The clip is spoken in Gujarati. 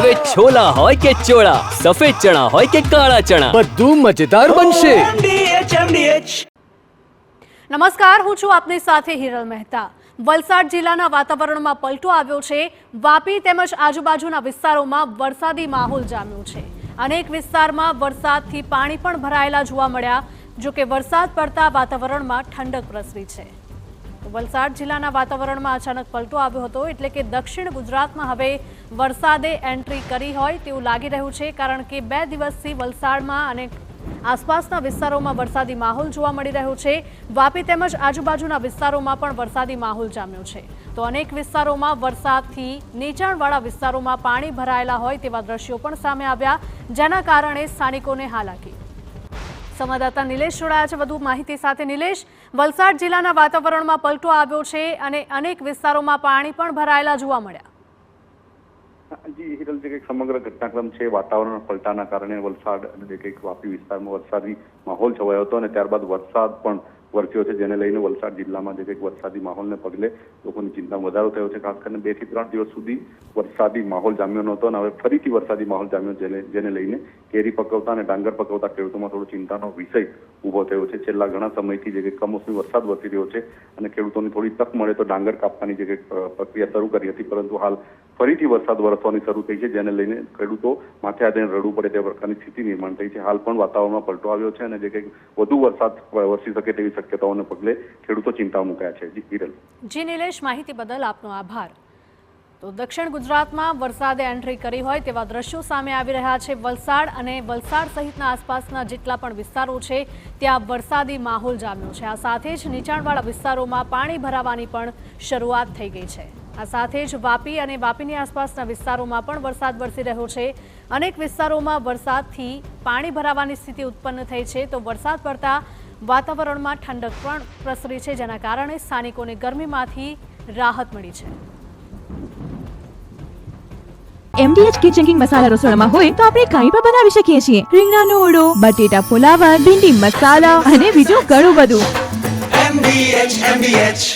હવે છોલા હોય કે ચોળા, સફેદ ચણા હોય કે કાળા ચણા, બધું મજેદાર બનશે. નમસ્કાર, હું છું આપની સાથે હિરલ મહેતા. વલસાડ જિલ્લાના વાતાવરણમાં પલટો આવ્યો છે. વાપી તેમજ આજુબાજુના વિસ્તારોમાં વરસાદી માહોલ જામ્યો છે. અનેક વિસ્તારમાં વરસાદથી પાણી પણ ભરાયેલા જોવા મળ્યા. જો કે વરસાદ પડતા વાતાવરણમાં ઠંડક પ્રસરી છે. વલસાડ જિલ્લાના વાતાવરણમાં અચાનક પલટો આવ્યો હતો, એટલે કે દક્ષિણ ગુજરાતમાં હવે વરસાદે એન્ટ્રી કરી હોય તેવું લાગી રહ્યું છે. કારણ કે 2 દિવસથી વલસાડમાં અને આસપાસના વિસ્તારોમાં વરસાદી માહોલ જોવા મળી રહ્યો છે. વાપી તેમજ આજુબાજુના વિસ્તારોમાં પણ વરસાદી માહોલ જામ્યો છે. તો અનેક વિસ્તારોમાં વરસાદથી નીચાણવાળા વિસ્તારોમાં પાણી ભરાયેલા હોય તેવા દ્રશ્યો પણ સામે આવ્યા, જેના કારણે સ્થાનિકોને હાલાકી. સંવાદદાતા નિલેશ જોડાયા છે વધુ માહિતી સાથે. નિલેશ, વલસાડ જિલ્લાના વાતાવરણમાં પલટો આવ્યો છે અને અનેક વિસ્તારોમાં પાણી પણ ભરાયેલા જોવા મળ્યા. જી હિરલ, જે કંઈક સમગ્ર ઘટનાક્રમ છે વાતાવરણ પલટાના કારણે વલસાડ અને કંઈક વાપી વિસ્તારમાં વરસાદી માહોલ છવાયો હતો અને ત્યારબાદ વરસાદ પણ વરસ્યો છે, જેને લઈને વલસાડ જિલ્લામાં જે કંઈક વરસાદી માહોલને પગલે લોકોની ચિંતામાં વધારો થયો છે. ખાસ કરીને 2 થી 3 દિવસ સુધી વરસાદી માહોલ જામ્યો નહોતો અને હવે ફરીથી વરસાદી માહોલ જામ્યો, જેને લઈને કેરી પકવતા અને ડાંગર પકવતા ખેડૂતોમાં થોડો ચિંતાનો વિષય ઉભો થયો છે. છેલ્લા ઘણા સમયથી જે કંઈક કમોસમી વરસાદ વરસી રહ્યો છે અને ખેડૂતોને થોડી તક મળે તો ડાંગર કાપવાની જે કંઈક પ્રક્રિયા શરૂ કરી હતી, પરંતુ હાલ ફરીથી વરસાદ વરસવાની શરૂ થઈ છે, જેને લઈને ખેડૂતો માથે આવીને રડવું પડે તે પ્રકારની સ્થિતિ નિર્માણ થઈ છે. હાલ પણ વાતાવરણમાં પલટો આવ્યો છે અને જે કંઈક વધુ વરસાદ વરસી શકે તેવી શક્યતાઓને પગલે ખેડૂતો ચિંતા મુકાયા છે. જી હિરલ. જી નિલેશ, માહિતી બદલ આપનો આભાર. તો દક્ષિણ ગુજરાતમાં વરસાદે એન્ટ્રી કરી હોય તેવા દ્રશ્યો સામે આવી રહ્યા છે. વલસાડ અને વલસાડ સહિતના આસપાસના જેટલા પણ વિસ્તારો છે ત્યાં વરસાદી માહોલ જામ્યો છે. આ સાથે જ નીચાણવાળા વિસ્તારોમાં પાણી ભરાવાની પણ શરૂઆત થઈ ગઈ છે. આ સાથે જ વાપી અને વાપીની આસપાસના વિસ્તારોમાં પણ વરસાદ વરસી રહ્યો છે. અનેક વિસ્તારોમાં વરસાદથી પાણી ભરાવાની સ્થિતિ ઉત્પન્ન થઈ છે. તો વરસાદ પડતા વાતાવરણમાં ઠંડક પણ પ્રસરી છે, જેના કારણે સ્થાનિકોને ગરમીમાંથી રાહત મળી છે. MDH કિચન કિંગ મસાલા રસોડામાં હોય તો આપણે કંઈ પણ બનાવી શકીએ છીએ. રીંગણાનો ઓળો, બટેટા ફુલાવર, ભીંડી મસાલા અને બીજું ઘણું બધું. MDH